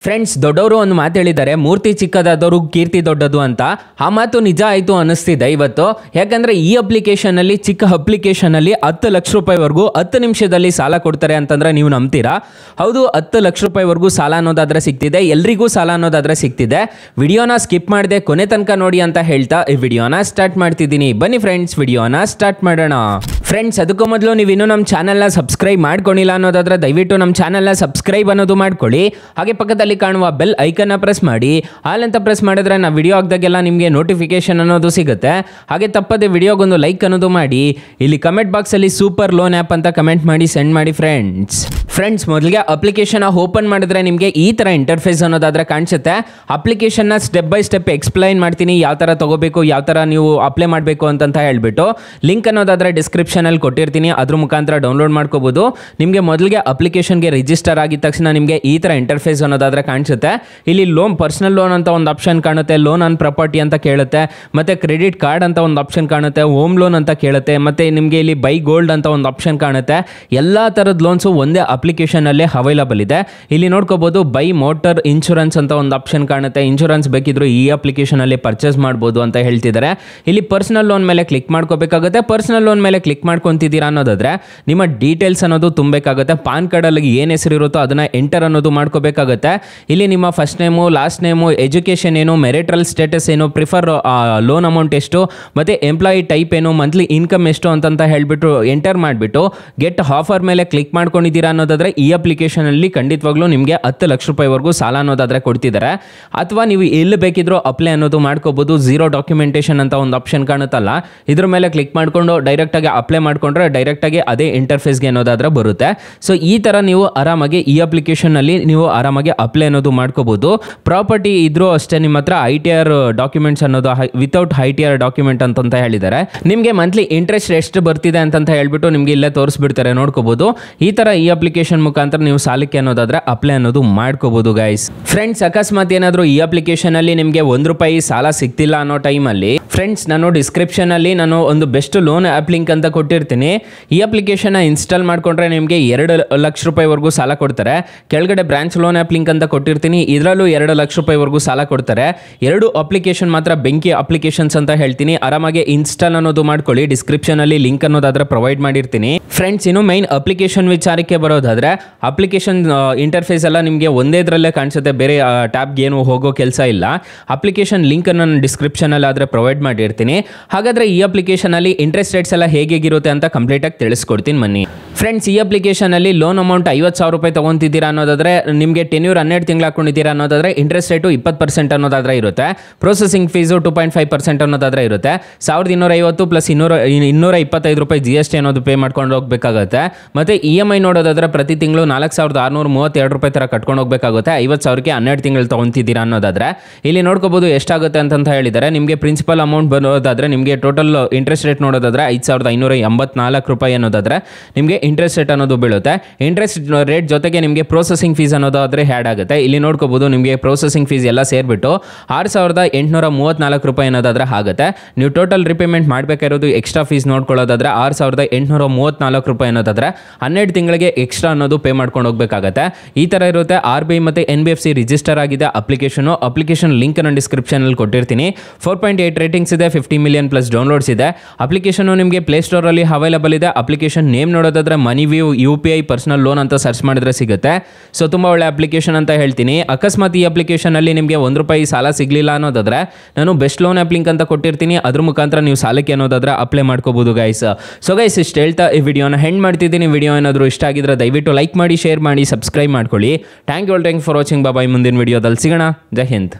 Friends, ದೊಡ್ಡವರು ಒಂದು ಮಾತು ಹೇಳಿದ್ದಾರೆ, ಮೂರ್ತಿ ಚಿಕ್ಕದಾದವರು ಕೀರ್ತಿ ದೊಡ್ಡದು ಅಂತ. ಆ ಮಾತು ನಿಜ ಆಯಿತು ಅನ್ನಿಸ್ತಿದೆ ಇವತ್ತು. ಯಾಕಂದರೆ ಈ ಅಪ್ಲಿಕೇಶನಲ್ಲಿ, ಚಿಕ್ಕ ಅಪ್ಲಿಕೇಶನಲ್ಲಿ 10 ಲಕ್ಷ ರೂಪಾಯಿವರೆಗೂ 10 ನಿಮಿಷದಲ್ಲಿ ಸಾಲ ಕೊಡ್ತಾರೆ ಅಂತಂದರೆ ನೀವು ನಂಬ್ತೀರಾ? ಹೌದು, 10 ಲಕ್ಷ ರೂಪಾಯಿವರೆಗೂ ಸಾಲ ಅನ್ನೋದಾದರೆ ಸಿಗ್ತಿದೆ, ಎಲ್ರಿಗೂ ಸಾಲ ಅನ್ನೋದಾದರೆ ಸಿಗ್ತಿದೆ. ವಿಡಿಯೋನ ಸ್ಕಿಪ್ ಮಾಡದೆ ಕೊನೆ ತನಕ ನೋಡಿ ಅಂತ ಹೇಳ್ತಾ ಈ ವಿಡಿಯೋನ ಸ್ಟಾರ್ಟ್ ಮಾಡ್ತಿದ್ದೀನಿ. ಬನ್ನಿ ಫ್ರೆಂಡ್ಸ್, ವಿಡಿಯೋನ ಸ್ಟಾರ್ಟ್ ಮಾಡೋಣ. ಫ್ರೆಂಡ್ಸ್, ಅದಕ್ಕೂ ಮೊದಲು ನೀವು ಇನ್ನೂ ನಮ್ಮ ಚಾನಲ್ನ ಸಬ್ಸ್ಕ್ರೈಬ್ ಮಾಡ್ಕೊಂಡಿಲ್ಲ ಅನ್ನೋದಾದರೆ ದಯವಿಟ್ಟು ನಮ್ಮ ಚಾನಲ್ನ ಸಬ್ಸ್ಕ್ರೈಬ್ ಅನ್ನೋದು ಮಾಡ್ಕೊಳ್ಳಿ. ಹಾಗೆ ಪಕ್ಕದಲ್ಲಿ ಕಾಣುವ ಬೆಲ್ ಐಕನ್ನ ಪ್ರೆಸ್ ಮಾಡಿ. ಆಲ್ ಅಂತ ಪ್ರೆಸ್ ಮಾಡಿದ್ರೆ ನಾವು ವಿಡಿಯೋ ಹಾಕಿದಾಗೆಲ್ಲ ನಿಮಗೆ ನೋಟಿಫಿಕೇಶನ್ ಅನ್ನೋದು ಸಿಗುತ್ತೆ. ಹಾಗೆ ತಪ್ಪದೆ ವಿಡಿಯೋಗೊಂದು ಲೈಕ್ ಅನ್ನೋದು ಮಾಡಿ. ಇಲ್ಲಿ ಕಮೆಂಟ್ ಬಾಕ್ಸಲ್ಲಿ ಸೂಪರ್ ಲೋನ್ ಆ್ಯಪ್ ಅಂತ ಕಮೆಂಟ್ ಮಾಡಿ ಸೆಂಡ್ ಮಾಡಿ ಫ್ರೆಂಡ್ಸ್. ಮೊದಲಿಗೆ ಅಪ್ಲಿಕೇಶನ್ ಓಪನ್ ಮಾಡಿದ್ರೆ ನಿಮಗೆ ಈ ಥರ ಇಂಟರ್ಫೇಸ್ ಅನ್ನೋದಾದರೆ ಕಾಣಿಸುತ್ತೆ. ಅಪ್ಲಿಕೇಶನ್ನ ಸ್ಟೆಪ್ ಬೈ ಸ್ಟೆಪ್ ಎಕ್ಸ್ಪ್ಲೈನ್ ಮಾಡ್ತೀನಿ, ಯಾವ ಥರ ತೊಗೋಬೇಕು, ಯಾವ ಥರ ನೀವು ಅಪ್ಲೈ ಮಾಡಬೇಕು ಅಂತ ಹೇಳ್ಬಿಟ್ಟು. ಲಿಂಕ್ ಅನ್ನೋದಾದರೆ ಡಿಸ್ಕ್ರಿಪ್ಷನಲ್ಲಿ ಕೊಟ್ಟಿರ್ತೀನಿ, ಅದ್ರ ಮುಖಾಂತರ ಡೌನ್ಲೋಡ್ ಮಾಡ್ಕೋಬೋದು. ನಿಮಗೆ ಮೊದಲಿಗೆ ಅಪ್ಲಿಕೇಶನ್ಗೆ ರಿಜಿಸ್ಟರ್ ಆಗಿದ ತಕ್ಷಣ ನಿಮಗೆ ಈ ಥರ ಇಂಟರ್ಫೇಸ್ ಅನ್ನೋದಾದರೆ ಕಾಣಿಸುತ್ತೆ. ಇಲ್ಲಿ ಪರ್ಸನಲ್ ಲೋನ್ ಅಂತ ಒಂದು ಆಪ್ಷನ್ ಕಾಣುತ್ತೆ, ಲೋನ್ ಆನ್ ಪ್ರಾಪರ್ಟಿ ಅಂತ ಕೇಳುತ್ತೆ, ಮತ್ತೆ ಕ್ರೆಡಿಟ್ ಕಾರ್ಡ್ ಅಂತ ಒಂದು ಆಪ್ಷನ್ ಕಾಣುತ್ತೆ, ಹೋಮ್ ಲೋನ್ ಅಂತ ಕೇಳುತ್ತೆ, ಮತ್ತೆ ನಿಮಗೆ ಇಲ್ಲಿ ಬೈ ಗೋಲ್ಡ್ ಅಂತ ಒಂದು ಆಪ್ಷನ್ ಕಾಣುತ್ತೆ. ಎಲ್ಲ ಥರದ ಲೋನ್ಸು ಒಂದೇ ಅಪ್ಲಿಕೇಶನಲ್ಲೇ ಅವೈಲಬಲ್ ಇದೆ. ಇಲ್ಲಿ ನೋಡ್ಕೋಬಹುದು, ಬೈ ಮೋಟರ್ ಇನ್ಶೂರೆನ್ಸ್ ಅಂತ ಒಂದು ಆಪ್ಷನ್ ಕಾಣುತ್ತೆ. ಇನ್ಶೂರೆನ್ಸ್ ಬೇಕಿದ್ರು ಈ ಅಪ್ಲಿಕೇಶನಲ್ಲಿ ಪರ್ಚೇಸ್ ಮಾಡ್ಬೋದು ಅಂತ ಹೇಳ್ತಿದ್ದಾರೆ. ಇಲ್ಲಿ ಪರ್ಸನಲ್ ಲೋನ್ ಮೇಲೆ ಕ್ಲಿಕ್ ಮಾಡ್ಕೋಬೇಕಾಗುತ್ತೆ. ಪರ್ಸನಲ್ ಲೋನ್ ಮೇಲೆ ಕ್ಲಿಕ್ ಮಾಡ್ಕೊತಿದ್ದೀರಾ ಅನ್ನೋದಾದ್ರೆ ನಿಮ್ಮ ಡೀಟೇಲ್ಸ್ ಅನ್ನೋದು ತುಂಬಬೇಕಾಗುತ್ತೆ. ಪಾನ್ ಕಾರ್ಡಲ್ಲಿ ಏನು ಹೆಸರು ಇರುತ್ತೋ ಅದನ್ನು ಎಂಟರ್ ಅನ್ನೋದು ಮಾಡ್ಕೋಬೇಕಾಗುತ್ತೆ. ಇಲ್ಲಿ ನಿಮ್ಮ first name, last name, education ಏನು, ಮೆರಿಟಲ್ ಸ್ಟೇಟಸ್ ಏನು, ಪ್ರಿಫರ್ ಲೋನ್ ಅಮೌಂಟ್ ಎಷ್ಟು, ಮತ್ತು ಎಂಪ್ಲಾಯಿ ಟೈಪ್ ಏನು, ಮಂತ್ಲಿ ಇನ್ಕಮ್ ಎಷ್ಟು ಅಂತ ಹೇಳ್ಬಿಟ್ಟು ಎಂಟರ್ ಮಾಡಿಬಿಟ್ಟು ಗೆಟ್ ಆಫರ್ ಮೇಲೆ ಕ್ಲಿಕ್ ಮಾಡ್ಕೊಂಡಿದ್ದೀರಾ ಅನ್ನೋದಾದರೆ ಈ ಅಪ್ಲಿಕೇಶನಲ್ಲಿ ಖಂಡಿತವಾಗ್ಲೂ ನಿಮಗೆ 10 ಲಕ್ಷ ರೂಪಾಯಿವರೆಗೂ ಸಾಲ ಅನ್ನೋದಾದರೆ ಕೊಡ್ತಿದ್ದಾರೆ. ಅಥವಾ ನೀವು ಎಲ್ಲಿ ಬೇಕಿದ್ರೂ ಅಪ್ಲೈ ಅನ್ನೋದು ಮಾಡ್ಕೋಬೋದು. ಝೀರೋ ಡಾಕ್ಯುಮೆಂಟೇಷನ್ ಅಂತ ಒಂದು ಆಪ್ಷನ್ ಕಾಣುತ್ತಲ್ಲ, ಇದ್ರ ಮೇಲೆ ಕ್ಲಿಕ್ ಮಾಡಿಕೊಂಡು ಡೈರೆಕ್ಟಾಗಿ ಅಪ್ಲೈ ಮಾಡಿಕೊಂಡ್ರೆ ಡೈರೆಕ್ಟಾಗಿ ಅದೇ ಇಂಟರ್ಫೇಸ್ಗೆ ಅನ್ನೋದಾದರೆ ಬರುತ್ತೆ. ಸೊ ಈ ಥರ ನೀವು ಆರಾಮಾಗಿ ಈ ಅಪ್ಲಿಕೇಶನ್ನಲ್ಲಿ ನೀವು ಆರಾಮಾಗಿ ಅಪ್ಲೈ ಅನ್ನೋದು ಮಾಡ್ಕೋಬಹುದು. ಪ್ರಾಪರ್ಟಿ ಇದ್ರೂ ಅಷ್ಟೇ ನಿಮ್ಮ ಹತ್ರ ITR ಡಾಕ್ಯುಮೆಂಟ್ಸ್ ಅನ್ನೋದು ವಿತೌಟ್ ITR ಡಾಕ್ಯುಮೆಂಟ್ ಅಂತ ಹೇಳಿದ್ದಾರೆ. ನಿಮಗೆ ಮಂತ್ಲಿ ಇಂಟ್ರೆಸ್ಟ್ ಎಷ್ಟು ಬರ್ತಿದೆ ಅಂತ ಹೇಳ್ಬಿಟ್ಟು ನಿಮಗೆ ಇಲ್ಲೇ ತೋರಿಸ್ಬಿಡ್ತಾರೆ, ನೋಡ್ಕೋಬಹುದು. ಈ ಥರ ಈ ಅಪ್ಲಿಕೇಶನ್ ಮುಖಾಂತರ ನೀವು ಸಾಲಕ್ಕೆ ಅನ್ನೋದಾದ್ರೆ ಅಪ್ಲೈ ಅನ್ನೋದು ಮಾಡ್ಕೋಬಹುದು ಗೈಸ್. ಫ್ರೆಂಡ್ಸ್, ಅಕಸ್ಮಾತ್ ಏನಾದರೂ ಈ ಅಪ್ಲಿಕೇಶನ್ ಅಲ್ಲಿ ನಿಮಗೆ ₹1 ಸಾಲ ಸಿಗ್ತಿಲ್ಲ ಅನ್ನೋ ಟೈಮಲ್ಲಿ ಫ್ರೆಂಡ್ಸ್, ನಾನು ಡಿಸ್ಕ್ರಿಪ್ಷನ್ ಅಲ್ಲಿ ನಾನು ಒಂದು ಬೆಸ್ಟ್ ಲೋನ್ ಆ್ಯಪ್ ಲಿಂಕ್ ಅಂತ ಕೊಟ್ಟಿರ್ತೀನಿ. ಈ ಅಪ್ಲಿಕೇಶನ್ ಇನ್ಸ್ಟಾಲ್ ಮಾಡ್ಕೊಂಡ್ರೆ ನಿಮಗೆ 2 ಲಕ್ಷ ರೂಪಾಯಿವರೆಗೂ ಸಾಲ ಕೊಡ್ತಾರೆ. ಕೆಳಗಡೆ ಬ್ರಾಂಚ್ ಲೋನ್ ಆ್ಯಪ್ ಲಿಂಕ್ ಅಂತ ಕೊಟ್ಟಿರ್ತೀನಿ, ಇದರಲ್ಲೂ 2 ಲಕ್ಷ ರೂಪಾಯಿವರೆಗೂ ಸಾಲ ಕೊಡ್ತಾರೆ. 2 ಅಪ್ಲಿಕೇಶನ್ ಮಾತ್ರ ಬೆಂಕಿ ಅಪ್ಲಿಕೇಶನ್ಸ್ ಅಂತ ಹೇಳ್ತೀನಿ. ಆರಾಮಾಗಿ ಇನ್ಸ್ಟಾಲ್ ಅನ್ನೋದು ಮಾಡ್ಕೊಳ್ಳಿ. ಡಿಸ್ಕ್ರಿಪ್ಷನ್ ಅಲ್ಲಿ ಲಿಂಕ್ ಅನ್ನೋದಾದ್ರೆ ಪ್ರೊವೈಡ್ ಮಾಡಿರ್ತೀನಿ. ಫ್ರೆಂಡ್ಸ್, ಇನ್ನು ಮೈನ್ ಅಪ್ಲಿಕೇಶನ್ ವಿಚಾರಕ್ಕೆ ಬರೋದಾದ್ರೆ ಅಪ್ಲಿಕೇಶನ್ ಇಂಟರ್ಫೇಸ್ ಎಲ್ಲ ನಿಮಗೆ ಒಂದೇ ಇದರಲ್ಲೇ ಕಾಣಿಸುತ್ತೆ, ಬೇರೆ ಟ್ಯಾಬ್ಗೆ ಏನು ಹೋಗೋ ಕೆಲಸ ಇಲ್ಲ. ಅಪ್ಲಿಕೇಶನ್ ಲಿಂಕ್ ನಾನು ಡಿಸ್ಕ್ರಿಪ್ಷನ್ ಅಲ್ಲಿ ಆದ್ರೆ ಪ್ರೊವೈಡ್ ಮಾಡಿರ್ತೀನಿ. ಹಾಗಾದ್ರೆ ಈ ಅಪ್ಲಿಕೇಶನ್ ಅಲ್ಲಿ ಇಂಟ್ರೆಸ್ಟ್ ರೇಟ್ಸ್ ಎಲ್ಲ ಹೇಗಿರುತ್ತೆ ಅಂತ ಕಂಪ್ಲೀಟ್ ಆಗಿ ತಿಳಿಸ್ಕೊಡ್ತೀನಿ ಬನ್ನಿ. ಫ್ರೆಂಡ್ಸ್, ಈ ಅಪ್ಲಿಕೇಶನ್ ಅಲ್ಲಿ ಲೋನ್ ಅಮೌಂಟ್ 50,000 ರೂಪಾಯಿ ತಗೊಂತಿದ್ದೀರಾ ಅನ್ನೋದಾದ್ರೆ, ನಿಮಗೆ ಟೆನ್ಯೂರ್ 12 ತಿಂಗಳು ಹಾಕೊಂಡಿದ್ದೀರಾ ಅನ್ನೋದಾದ್ರೆ ಇಂಟ್ರೆಸ್ಟ್ ರೇಟು 20% ಅನ್ನೋದಾದ್ರೆ ಇರುತ್ತೆ. ಪ್ರೊಸೆಸಿಂಗ್ ಫೀಸು 2.5% ಅನ್ನೋದಾದ್ರೆ ಇರುತ್ತೆ. 1250 ಪ್ಲಸ್ 225 ರೂಪಾಯಿ GST ಅನ್ನೋದು ಪೇ ಮಾಡ್ಕೊಂಡು ಹೋಗ್ಬೇಕಾಗುತ್ತೆ. ಮತ್ತೆ EMI ನೋಡೋದಾದ್ರೆ ಪ್ರತಿ ತಿಂಗಳು 4632 ರೂಪಾಯಿ ತರ ಕಟ್ಕೊಂಡು ಹೋಗ್ಬೇಕಾಗುತ್ತೆ. 50,000ಕ್ಕೆ 12 ತಿಂಗಳು ತಗೊಂತಿದ್ದೀರಾ ಅನ್ನೋದಾದ್ರೆ ಇಲ್ಲಿ ನೋಡ್ಕೋಬಹುದು ಎಷ್ಟಾಗುತ್ತೆ ಅಂತ ಹೇಳಿದ್ದಾರೆ. ನಿಮಗೆ ಪ್ರಿನ್ಸಿಪಲ್ ಅಮೌಂಟ್ ಬರೋದಾದ್ರೆ ನಿಮಗೆ ಟೋಟಲ್ ಇಂಟ್ರೆಸ್ಟ್ ರೇಟ್ ನೋಡೋದಾದ್ರೆ 5584 ರೂಪಾಯಿ ಅನ್ನೋದಾದ್ರೆ ನಿಮಗೆ ಇಂಟ್ರೆಸ್ಟ್ ರೇಟ್ ಅನ್ನೋದು ಬೀಳುತ್ತೆ. ಇಂಟ್ರೆಸ್ಟ್ ರೇಟ್ ಜೊತೆಗೆ ನಿಮಗೆ ಪ್ರೊಸೆಸಿಂಗ್ ಫೀಸ್ ಅನ್ನೋದಾದ್ರೆ ಆ್ಯಡ್ ಆಗುತ್ತೆ. ಇಲ್ಲಿ ನೋಡ್ಕೋಬಹುದು ನಿಮಗೆ ಪ್ರೊಸೆಸಿಂಗ್ ಫೀಸ್ ಎಲ್ಲ ಸೇರಿಬಿಟ್ಟು 6834 ರೂಪಾಯಿ ಅನ್ನೋದಾದ್ರೆ ಆಗುತ್ತೆ. ನೀವು ಟೋಟಲ್ ರಿಪೇಮೆಂಟ್ ಮಾಡಬೇಕಾಗಿರೋದು ಎಕ್ಸ್ಟ್ರಾ ಫೀಸ್ ನೋಡ್ಕೊಳ್ಳೋದಾದ್ರೆ 6834 ರೂಪಾಯಿ ಅನ್ನೋದಾದ್ರೆ 12 ತಿಂಗಳಿಗೆ ಎಕ್ಸ್ಟ್ರಾ ಅನ್ನೋದು ಪೇ ಮಾಡ್ಕೊಂಡು ಹೋಗ್ಬೇಕಾಗತ್ತೆ. ಈ ಥರ ಇರುತ್ತೆ. RBI ಮತ್ತು NBFC ರಿಜಿಸ್ಟರ್ ಆಗಿದೆ ಅಪ್ಲಿಕೇಶನ್ ಲಿಂಕ್ ನಾನು ಡಿಸ್ಕ್ರಿಪ್ಷನ್ ಅಲ್ಲಿ ಕೊಟ್ಟಿರ್ತೀನಿ. 4.8 ರೇಟಿಂಗ್ಸ್ ಇದೆ, 50 ಮಿಲಿಯನ್ ಪ್ಲಸ್ ಡೌನ್ಲೋಡ್ಸ್ ಇದೆ. ಅಪ್ಲಿಕೇಶನ್ ನಿಮಗೆ ಪ್ಲೇಸ್ಟೋರ್ ಅಲ್ಲಿ ಅವೈಲಬಲ್ ಇದೆ. ಅಪ್ಲಿಕೇಶನ್ ನೇಮ್ ನೋಡೋದಾದ್ರೆ ಮನಿವ್ಯೂ UPI ಪರ್ಸನಲ್ ಲೋನ್ ಅಂತ ಸರ್ಚ್ ಮಾಡಿದ್ರೆ ಸಿಗುತ್ತೆ. ಸೊ ತುಂಬಾ ಒಳ್ಳೆ ಅಪ್ಲಿಕೇಶನ್ ಅಂತ ಹೇಳ್ತೀನಿ. ಅಕಸ್ಮಾತ್ ಈ ಅಪ್ಲಿಕೇಶನ್ ಅಲ್ಲಿ ನಿಮಗೆ ₹1 ಸಾಲ ಸಿಗಲಿಲ್ಲ ಅನ್ನೋದಾದ್ರೆ ನಾನು ಬೆಸ್ಟ್ ಲೋನ್ ಆ್ಯಪ್ ಲಿಂಕ್ ಅಂತ ಕೊಟ್ಟಿರ್ತೀನಿ, ಅದ್ರ ಮುಖಾಂತರ ನೀವು ಸಾಲಕ್ಕೆ ಅನ್ನೋದಾದ್ರೆ ಅಪ್ಲೈ ಮಾಡ್ಕೋಬಹುದು ಗೈಸ್. ಸೊ ಗೈಸ್, ಇಷ್ಟು ಹೇಳ್ತಾ ಈ ವಿಡಿಯೋನ ಹೆಂಡ್ ಮಾಡ್ತಿದ್ದೀನಿ. ವಿಡಿಯೋ ಏನಾದರೂ ಇಷ್ಟ ಆಗಿದ್ರೆ ದಯವಿಟ್ಟು ಲೈಕ್ ಮಾಡಿ, ಶೇರ್ ಮಾಡಿ, ಸಬ್ಸ್ಕ್ರೈಬ್ ಮಾಡ್ಕೊಳ್ಳಿ. Thank you for watching. Bye. ಮುಂದಿನ ವಿಡಿಯೋದಲ್ಲಿ ಸಿಗೋಣ. ಜೈ ಹಿಂದ್.